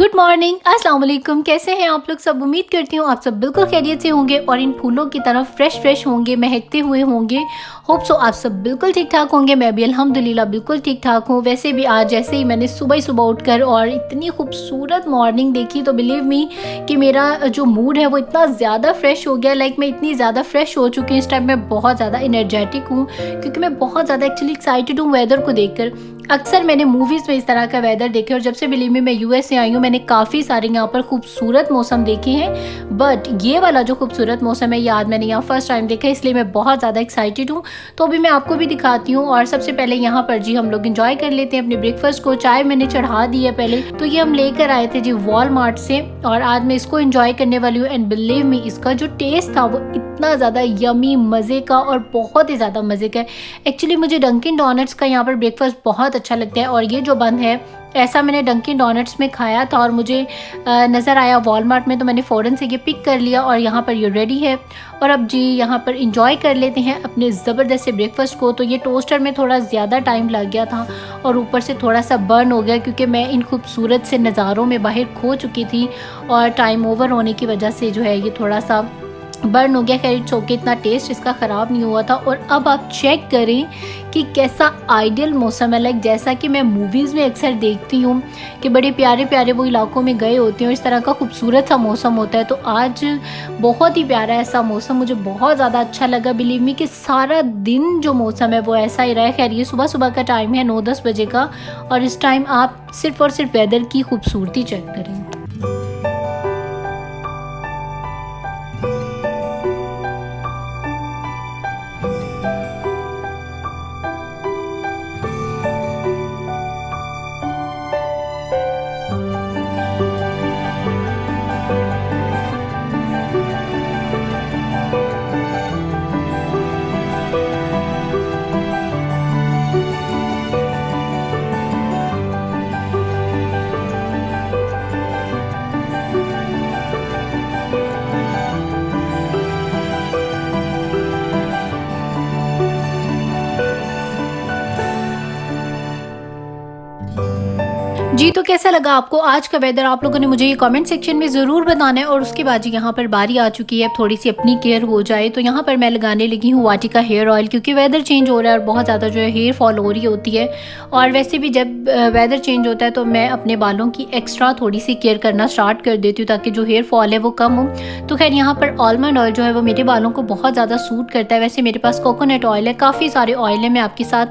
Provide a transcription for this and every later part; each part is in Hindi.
गुड मॉर्निंग, अस्सलाम वालेकुम। कैसे हैं आप लोग सब? उम्मीद करती हूँ आप सब बिल्कुल खैरियत से होंगे और इन फूलों की तरह फ्रेश होंगे, महकते हुए होंगे। होप सो आप सब बिल्कुल ठीक ठाक होंगे। मैं भी अल्हम्दुलिल्लाह बिल्कुल ठीक ठाक हूँ। वैसे भी आज जैसे ही मैंने सुबह उठकर और इतनी खूबसूरत मॉर्निंग देखी तो बिलीव मी कि मेरा जो मूड है वो इतना ज़्यादा फ्रेश हो गया। मैं इतनी ज़्यादा फ्रेश हो चुकी हूँ इस टाइम। मैं बहुत ज़्यादा इनर्जेटिक हूँ क्योंकि मैं बहुत ज़्यादा एक्चुअली एक्साइटेड हूँ वेदर को देखकर। अक्सर मैंने मूवीज़ में इस तरह का वेदर देखे और जब से बिलीव मी मैं यूएस से आई हूँ मैंने काफ़ी सारे यहाँ पर खूबसूरत मौसम देखे हैं, बट ये वाला जो खूबसूरत मौसम है ये आज मैंने यहाँ फर्स्ट टाइम देखा, इसलिए मैं बहुत ज़्यादा एक्साइटेड हूँ। तो अभी मैं आपको भी दिखाती हूँ। और सबसे पहले यहाँ पर जी हम लोग इंजॉय कर लेते हैं अपने ब्रेकफास्ट को। चाय मैंने चढ़ा दी है पहले, तो ये हम लेकर आए थे जी वॉलमार्ट से और आज मैं इसको इंजॉय करने वाली हूँ। एंड बिलीव मी इसका जो टेस्ट था वो इतना ज़्यादा यमी, मज़े का और बहुत ही ज़्यादा मज़े का है। एक्चुअली मुझे डंकिन डोनट्स का यहाँ पर ब्रेकफास्ट बहुत अच्छा लगता है और ये जो बंद है ऐसा मैंने डंकिन डोनट्स में खाया था और मुझे नज़र आया वॉलमार्ट में, तो मैंने फ़ौरन से ये पिक कर लिया और यहाँ पर ये रेडी है। और अब जी यहाँ पर इंजॉय कर लेते हैं अपने ज़बरदस्त से ब्रेकफास्ट को। तो ये टोस्टर में थोड़ा ज़्यादा टाइम लग गया था और ऊपर से थोड़ा सा बर्न हो गया क्योंकि मैं इन खूबसूरत से नज़ारों में बाहर खो चुकी थी और टाइम ओवर होने की वजह से जो है ये थोड़ा सा बर्न हो गया। खैर इट्स ओके, इतना टेस्ट इसका ख़राब नहीं हुआ था। और अब आप चेक करें कि कैसा आइडियल मौसम है। जैसा कि मैं मूवीज़ में अक्सर देखती हूँ कि बड़े प्यारे प्यारे वो इलाकों में गए होते हैं और इस तरह का खूबसूरत सा मौसम होता है। तो आज बहुत ही प्यारा ऐसा मौसम मुझे बहुत ज़्यादा अच्छा लगा। बिलीव मी कि सारा दिन जो मौसम है वो ऐसा ही रहा है। खैर ये सुबह का टाइम है 9-10 बजे का और इस टाइम आप सिर्फ़ और सिर्फ वेदर की खूबसूरती चेक करें। जी तो कैसा लगा आपको आज का वेदर? आप लोगों ने मुझे ये कमेंट सेक्शन में ज़रूर बताना है। और उसके बाद जी यहाँ पर बारी आ चुकी है अब थोड़ी सी अपनी केयर हो जाए। तो यहाँ पर मैं लगाने लगी हूँ वाटिका हेयर ऑयल क्योंकि वेदर चेंज हो रहा है और बहुत ज़्यादा जो है हेयर फॉल हो रही होती है। और वैसे भी जब वेदर चेंज होता है तो मैं अपने बालों की एक्स्ट्रा थोड़ी सी केयर करना स्टार्ट कर देती हूँ ताकि जो हेयर फॉल है वो कम हो। तो खैर यहाँ पर आलमंड ऑयल जो है वो मेरे बालों को बहुत ज़्यादा सूट करता है। वैसे मेरे पास कोकोनट ऑयल है, काफ़ी सारे ऑयल है, मैं आपके साथ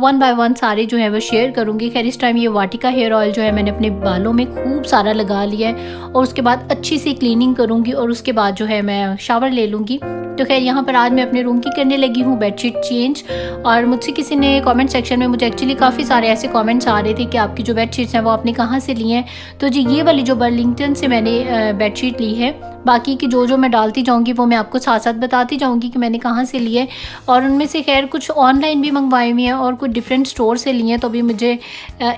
1 बाय 1 सारे जो है वो शेयर करूँगी। खैर इस टाइम ये वाटिका हेयर ऑयल जो है मैंने अपने बालों में खूब सारा लगा लिया है और उसके बाद अच्छी सी क्लीनिंग करूँगी और उसके बाद जो है मैं शावर ले लूँगी। तो खैर यहाँ पर आज मैं अपने रूम की करने लगी हूँ बेडशीट चेंज। और मुझसे किसी ने कमेंट सेक्शन में मुझे एक्चुअली काफ़ी सारे ऐसे कमेंट्स आ रहे थे कि आपकी जो बेडशीट्स हैं वो आपने कहाँ से ली हैं। तो जी ये वाली जो बर्लिंगटन से मैंने बेडशीट ली है। बाकी की जो मैं डालती जाऊँगी वो मैं आपको साथ साथ बताती जाऊँगी कि मैंने कहाँ से ली है। और उनमें से खैर कुछ ऑनलाइन भी मंगवाई हुई हैं और कुछ डिफरेंट स्टोर से ली हैं, तो अभी मुझे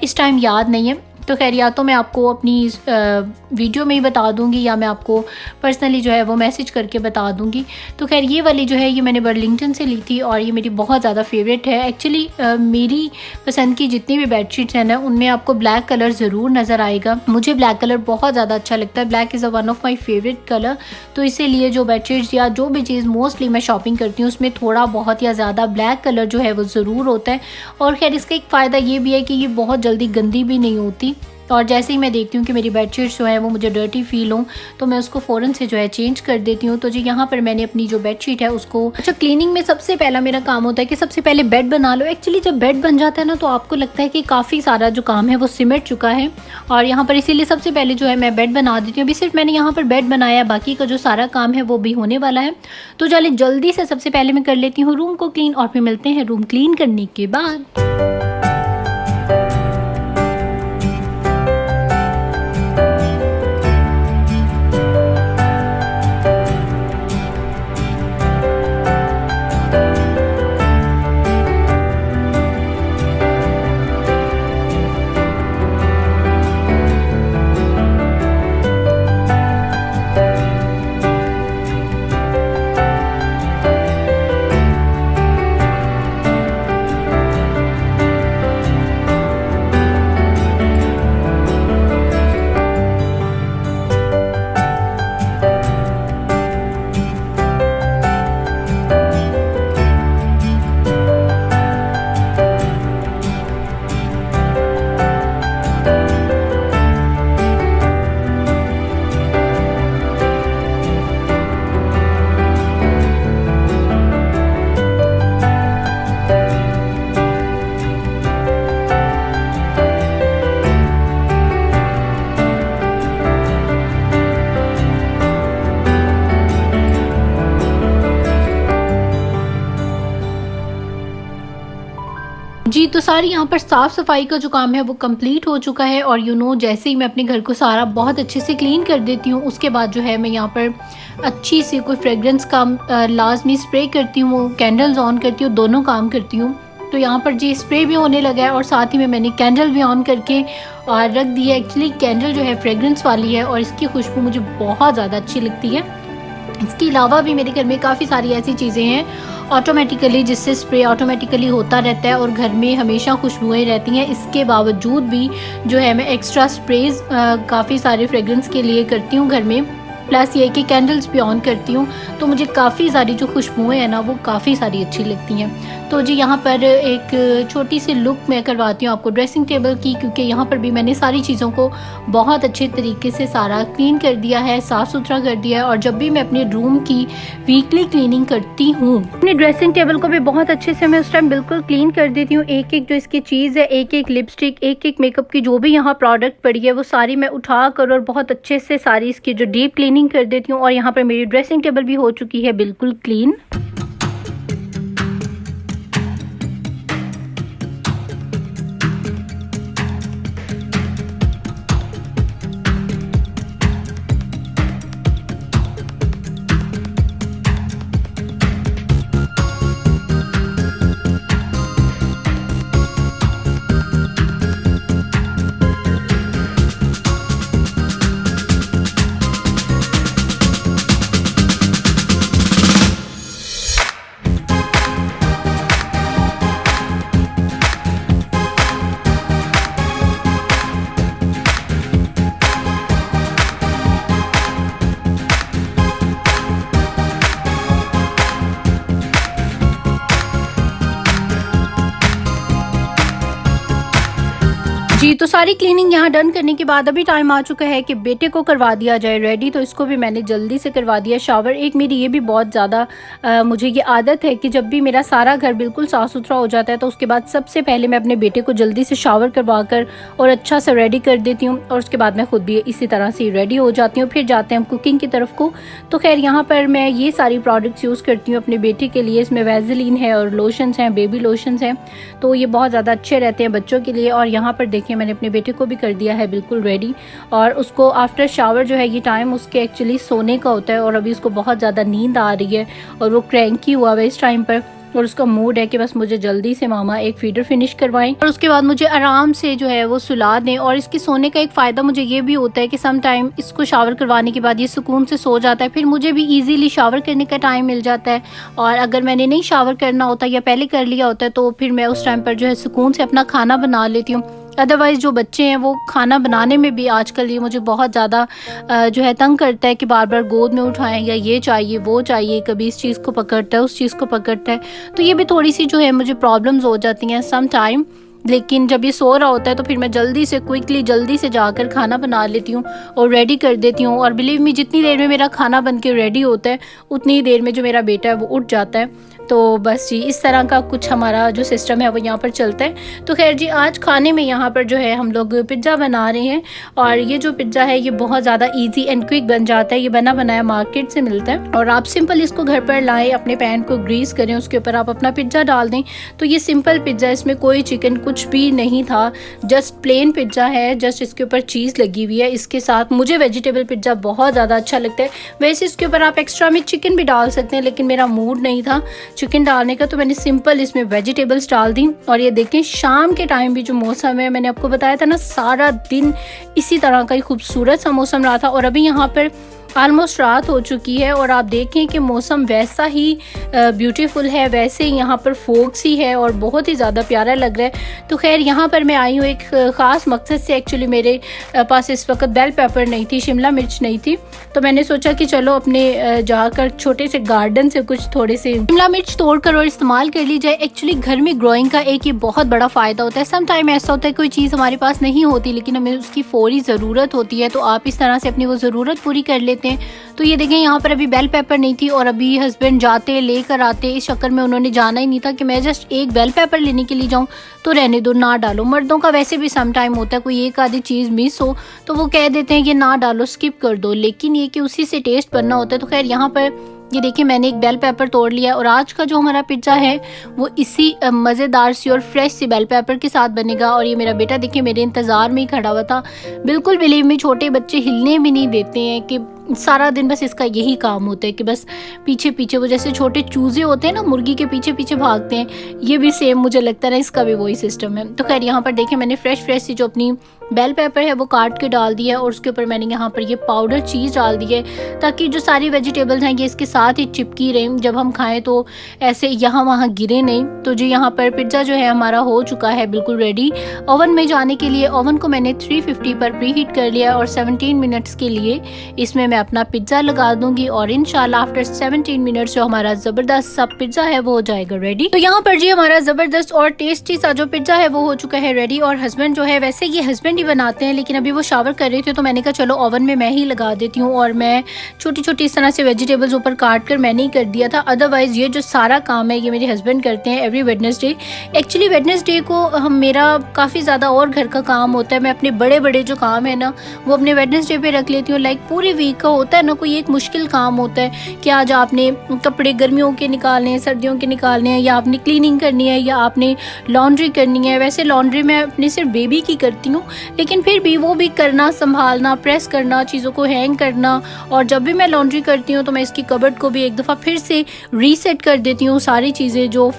इस टाइम याद नहीं है। तो खैर या तो मैं आपको अपनी वीडियो में ही बता दूंगी या मैं आपको पर्सनली जो है वो मैसेज करके बता दूंगी। तो खैर ये वाली जो है ये मैंने बर्लिंगटन से ली थी और ये मेरी बहुत ज़्यादा फेवरेट है। एक्चुअली मेरी पसंद की जितनी भी बेडशीट्स हैं ना उनमें आपको ब्लैक कलर ज़रूर नज़र आएगा। मुझे ब्लैक कलर बहुत ज़्यादा अच्छा लगता है। Black is one of my favourite colour. तो इसीलिए जो बेडशीट्स या जो भी चीज़ मोस्टली मैं शॉपिंग करती हूँ उसमें थोड़ा बहुत या ज़्यादा ब्लैक कलर जो है वो ज़रूर होता है। और खैर इसका एक फ़ायदा ये भी है कि ये बहुत जल्दी गंदी भी नहीं होती। और जैसे ही मैं देखती हूँ कि मेरी बेडशीट्स जो है वो मुझे डर्टी फील हो तो मैं उसको फ़ौरन से जो है चेंज कर देती हूँ। तो जी यहाँ पर मैंने अपनी जो बेडशीट है उसको अच्छा क्लीनिंग में सबसे पहला मेरा काम होता है कि सबसे पहले बेड बना लो। एक्चुअली जब बेड बन जाता है ना तो आपको लगता है कि काफ़ी सारा जो काम है वो सिमट चुका है और यहाँ पर इसीलिए सबसे पहले जो है मैं बेड बना देती हूँ। अभी सिर्फ मैंने यहाँ पर बेड बनाया, बाकी का जो सारा काम है वो भी होने वाला है। तो चलिए जल्दी से सबसे पहले मैं कर लेती हूँ रूम को क्लीन और फिर मिलते हैं रूम क्लीन करने के बाद। तो सारी यहाँ पर साफ़ सफाई का जो काम है वो कंप्लीट हो चुका है और जैसे ही मैं अपने घर को सारा बहुत अच्छे से क्लीन कर देती हूँ, उसके बाद जो है मैं यहाँ पर अच्छी सी कोई फ्रेगरेंस का लाजमी स्प्रे करती हूँ, कैंडल्स ऑन करती हूँ, दोनों काम करती हूँ। तो यहाँ पर जी स्प्रे भी होने लगा है और साथ ही में मैंने कैंडल भी ऑन करके और रख दी है। एक्चुअली कैंडल जो है फ्रेगरेंस वाली है और इसकी खुशबू मुझे बहुत ज़्यादा अच्छी लगती है। इसके अलावा भी मेरे घर में काफ़ी सारी ऐसी चीज़ें हैं ऑटोमेटिकली जिससे स्प्रे ऑटोमेटिकली होता रहता है और घर में हमेशा खुशबुएं रहती हैं। इसके बावजूद भी जो है मैं एक्स्ट्रा स्प्रेज काफ़ी सारे फ्रेगरेंस के लिए करती हूँ घर में, प्लस ये कि कैंडल्स भी ऑन करती हूँ। तो मुझे काफ़ी सारी जो खुशबुएं हैं ना वो काफ़ी सारी अच्छी लगती हैं। तो जी यहाँ पर एक छोटी सी लुक मैं करवाती हूँ आपको ड्रेसिंग टेबल की, क्योंकि यहाँ पर भी मैंने सारी चीज़ों को बहुत अच्छे तरीके से सारा क्लीन कर दिया है, साफ़ सुथरा कर दिया है। और जब भी मैं अपने रूम की वीकली क्लीनिंग करती हूँ, अपने ड्रेसिंग टेबल को भी बहुत अच्छे से मैं उस टाइम बिल्कुल क्लीन कर देती हूँ। एक एक जो इसकी चीज़ है, एक एक लिपस्टिक, एक एक मेकअप की जो भी यहाँ प्रोडक्ट पड़ी है वो सारी मैं उठा कर और बहुत अच्छे से सारी इसकी जो डीप क्लीनिंग कर देती हूँ। और यहाँ पर मेरी ड्रेसिंग टेबल भी हो चुकी है बिल्कुल क्लीन। जी तो सारी क्लीनिंग यहाँ डन करने के बाद अभी टाइम आ चुका है कि बेटे को करवा दिया जाए रेडी। तो इसको भी मैंने जल्दी से करवा दिया शावर। एक मेरी ये भी बहुत ज़्यादा मुझे ये आदत है कि जब भी मेरा सारा घर बिल्कुल साफ़ सुथरा हो जाता है तो उसके बाद सबसे पहले मैं अपने बेटे को जल्दी से शावर करवा कर और अच्छा सा रेडी कर देती हूँ और उसके बाद मैं खुद भी इसी तरह से रेडी हो जाती हूँ। फिर जाते हैं हम कुकिंग की तरफ को। तो खैर यहाँ पर मैं ये सारी प्रोडक्ट्स यूज़ करती हूँ अपने बेटे के लिए। इसमें वैज़लीन है और लोशंस हैं, बेबी लोशंस हैं, तो ये बहुत ज़्यादा अच्छे रहते हैं बच्चों के लिए। और यहाँ पर देखिए मैंने अपने बेटे को भी कर दिया है बिल्कुल रेडी। और उसको आफ्टर शावर जो है ये टाइम उसके एक्चुअली सोने का होता है और अभी उसको बहुत ज़्यादा नींद आ रही है और वो क्रैंकी हुआ है इस टाइम पर और उसका मूड है कि बस मुझे जल्दी से मामा एक फीडर फिनिश करवाएं और उसके बाद मुझे आराम से जो है वो सुला दें। और इसके सोने का एक फ़ायदा मुझे ये भी होता है कि सम टाइम इसको शावर करवाने के बाद ये सुकून से सो जाता है, फिर मुझे भी इजीली शावर करने का टाइम मिल जाता है। और अगर मैंने नहीं शावर करना होता या पहले कर लिया होता है तो फिर मैं उस टाइम पर जो है सुकून से अपना खाना बना लेती हूँ। अदरवाइज़ जो बच्चे हैं वो खाना बनाने में भी आजकल ये मुझे बहुत ज़्यादा जो है तंग करता है कि बार बार गोद में उठाएं या ये चाहिए वो चाहिए, कभी इस चीज़ को पकड़ता है उस चीज़ को पकड़ता है। तो ये भी थोड़ी सी जो है मुझे प्रॉब्लम्स हो जाती हैं सम टाइम। लेकिन जब ये सो रहा होता है तो फिर मैं जल्दी से क्विकली जल्दी से जाकर खाना बना लेती हूँ और रेडी कर देती हूँ। और बिलीव मी जितनी देर में मेरा खाना बन के रेडी होता है उतनी ही देर में जो मेरा बेटा है वो उठ जाता है। तो बस जी इस तरह का कुछ हमारा जो सिस्टम है वो यहाँ पर चलता है। तो खैर जी आज खाने में यहाँ पर जो है हम लोग पिज़्ज़ा बना रहे हैं और ये जो पिज़्ज़ा है ये बहुत ज़्यादा इजी एंड क्विक बन जाता है। ये बना बनाया मार्केट से मिलता है और आप सिंपल इसको घर पर लाएं, अपने पैन को ग्रीस करें, उसके ऊपर आप अपना पिज़्ज़ा डाल दें। तो ये सिंपल पिज़्ज़ा, इसमें कोई चिकन कुछ भी नहीं था, जस्ट प्लेन पिज़्ज़ा है, जस्ट इसके ऊपर चीज़ लगी हुई है। इसके साथ मुझे वेजिटेबल पिज़्ज़ा बहुत ज़्यादा अच्छा लगता है। वैसे इसके ऊपर आप एक्स्ट्रा में चिकन भी डाल सकते हैं लेकिन मेरा मूड नहीं था चिकन डालने का तो मैंने सिंपल इसमें वेजिटेबल्स डाल दी। और ये देखें शाम के टाइम भी जो मौसम है, मैंने आपको बताया था ना सारा दिन इसी तरह का ही खूबसूरत सा मौसम रहा था और अभी यहाँ पर ऑलमोस्ट रात हो चुकी है और आप देखें कि मौसम वैसा ही ब्यूटीफुल है, वैसे ही यहाँ पर फोक्स ही है और बहुत ही ज़्यादा प्यारा लग रहा है। तो खैर यहाँ पर मैं आई हूँ एक ख़ास मकसद से। एक्चुअली मेरे पास इस वक्त बेल पेपर नहीं थी, शिमला मिर्च नहीं थी, तो मैंने सोचा कि चलो अपने जाकर छोटे से गार्डन से कुछ थोड़े से शिमला मिर्च तोड़कर और इस्तेमाल कर ली जाए। एक्चुअली घर में ग्रोइंग का एक ये बहुत बड़ा फ़ायदा होता है। सम टाइम ऐसा होता है कोई चीज़ हमारे पास नहीं होती लेकिन हमें उसकी फ़ौरी ज़रूरत होती है, तो आप इस तरह से अपनी वो ज़रूरत पूरी कर लेते हैं। तो ये देखें यहाँ पर अभी बेल पेपर नहीं थी और अभी हस्बैंड जाते लेकर आते, इस चक्कर में उन्होंने जाना ही नहीं था कि मैं जस्ट एक बेल पेपर लेने के लिए जाऊँ, तो रहने दो ना डालो। मर्दों का वैसे भी सम टाइम होता है कोई एक आधी चीज़ मिस हो तो वो कह देते हैं कि ना डालो, स्किप कर दो, लेकिन ये कि उसी से टेस्ट बनना होता है। तो खैर यहाँ पर ये देखिए मैंने एक बेल पेपर तोड़ लिया और आज का जो हमारा पिज्ज़ा है वो इसी मज़ेदार सी और फ्रेश सी बेल पेपर के साथ बनेगा। और ये मेरा बेटा देखिए मेरे इंतज़ार में ही खड़ा हुआ था। बिल्कुल बिलीव में छोटे बच्चे हिलने भी नहीं देते हैं कि सारा दिन बस इसका यही काम होता है कि बस पीछे पीछे वो जैसे छोटे चूजे होते हैं ना मुर्गी के पीछे पीछे भागते हैं, ये भी सेम मुझे लगता है ना इसका भी वही सिस्टम है। तो खैर यहाँ पर देखिए मैंने फ्रेश सी जो अपनी बेल पेपर है वो काट के डाल दिया है और उसके ऊपर मैंने यहाँ पर ये पाउडर चीज़ डाल दी है ताकि जो सारी वेजिटेबल्स हैं ये इसके साथ ही चिपकी रहें, जब हम खाएं तो ऐसे यहाँ वहाँ गिरे नहीं। तो जी यहाँ पर पिज्ज़ा जो है हमारा हो चुका है बिल्कुल रेडी। ओवन में जाने के लिए ओवन को मैंने 350 पर प्री हीट कर लिया और 17 मिनट्स के लिए इसमें मैं अपना पिज्ज़ा लगा दूंगी और इंशाल्लाह आफ्टर 17 मिनट्स जो हमारा ज़बरदस्त सा पिज्ज़ा है वो हो जाएगा रेडी। तो यहाँ पर जी हमारा ज़बरदस्त और टेस्टी सा जो पिज्ज़ा है वो हो चुका है रेडी। और हस्बैंड जो है, वैसे ये हस्बैंड ही बनाते हैं लेकिन अभी वो शावर कर रहे थे तो मैंने कहा चलो ओवन में मैं ही लगा देती हूँ। और मैं छोटी छोटी इस तरह से वेजिटेबल्स ऊपर काट कर मैंने ही कर दिया था। अदरवाइज़ ये जो सारा काम है ये मेरे हस्बैंड करते हैं एवरी वेडनेसडे। एक्चुअली वेडनेसडे को हम मेरा काफ़ी ज़्यादा और घर का काम होता है। मैं अपने बड़े बड़े जो काम है ना वो अपने वेडनेसडे पे रख लेती हूँ। लाइक पूरे वीक का होता है ना कोई एक मुश्किल काम होता है कि आज आपने कपड़े गर्मियों के निकालने हैं, सर्दियों के निकालने हैं, या आपने क्लीनिंग करनी है, या आपने लॉन्ड्री करनी है। वैसे लॉन्ड्री मैं अपने सिर्फ बेबी की करती हूँ लेकिन फिर भी वो भी करना, संभालना, प्रेस करना, चीज़ों को हैंग करना। और जब भी मैं लॉन्ड्री करती हूँ तो मैं इसकी कबर्ड को भी एक दफ़ा फिर से रीसेट कर देती हूँ। सारी चीज़ें जो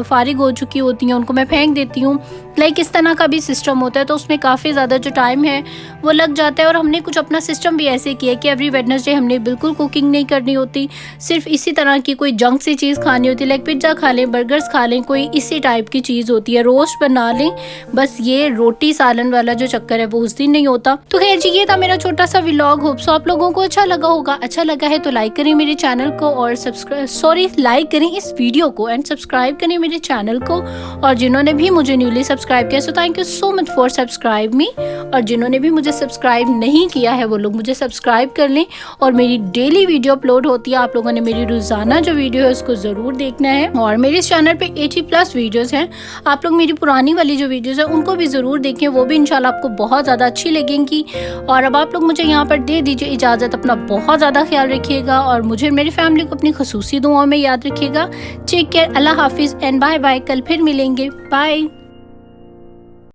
फारिग हो चुकी होती हैं उनको मैं फेंक देती हूँ। लाइक इस तरह का भी सिस्टम होता है तो उसमें काफ़ी ज़्यादा जो टाइम है वो लग जाता है। और हमने कुछ अपना सिस्टम भी ऐसे किया कि एवरी वेडनेसडे हमने बिल्कुल कुकिंग नहीं करनी होती, सिर्फ इसी तरह की कोई जंक सी चीज़ खानी होती है। लाइक पिज्ज़ा खा लें, बर्गर्स खा लें, कोई इसी टाइप की चीज़ होती है, रोस्ट बना लें। बस ये रोटी सालन वाला जो चक्कर है वो उस दिन नहीं होता। तो खैर जी ये था मेरा छोटा सा व्लॉग। होप सो आप लोगों को अच्छा लगा होगा। अच्छा लगा है तो लाइक करें मेरे चैनल को और लाइक करें इस वीडियो को एंड सब्सक्राइब करें मेरे चैनल को। और जिन्होंने भी मुझे न्यूली सब्सक्राइब किया so thank you so much for subscribe मी। और जिन्होंने भी मुझे सब्सक्राइब नहीं किया है वो लोग मुझे सब्सक्राइब कर लें। और मेरी डेली वीडियो अपलोड होती है, आप लोगों ने मेरी रोजाना जो वीडियो है उसको ज़रूर देखना है। और मेरे इस चैनल पे 80+ वीडियोस हैं, आप लोग मेरी पुरानी वाली जो वीडियोस हैं उनको भी ज़रूर देखें, वो भी इंशाल्लाह आपको बहुत ज़्यादा अच्छी लगेंगी। और अब आप लोग मुझे यहाँ पर दे दीजिए इजाज़त। अपना बहुत ज़्यादा ख्याल रखिएगा और मुझे मेरी फैमिली को अपनी खुसूसी दुआओं में याद रखिएगा। टेक केयर, अल्लाह हाफिज़ एंड बाय बाय। कल फिर मिलेंगे, बाय।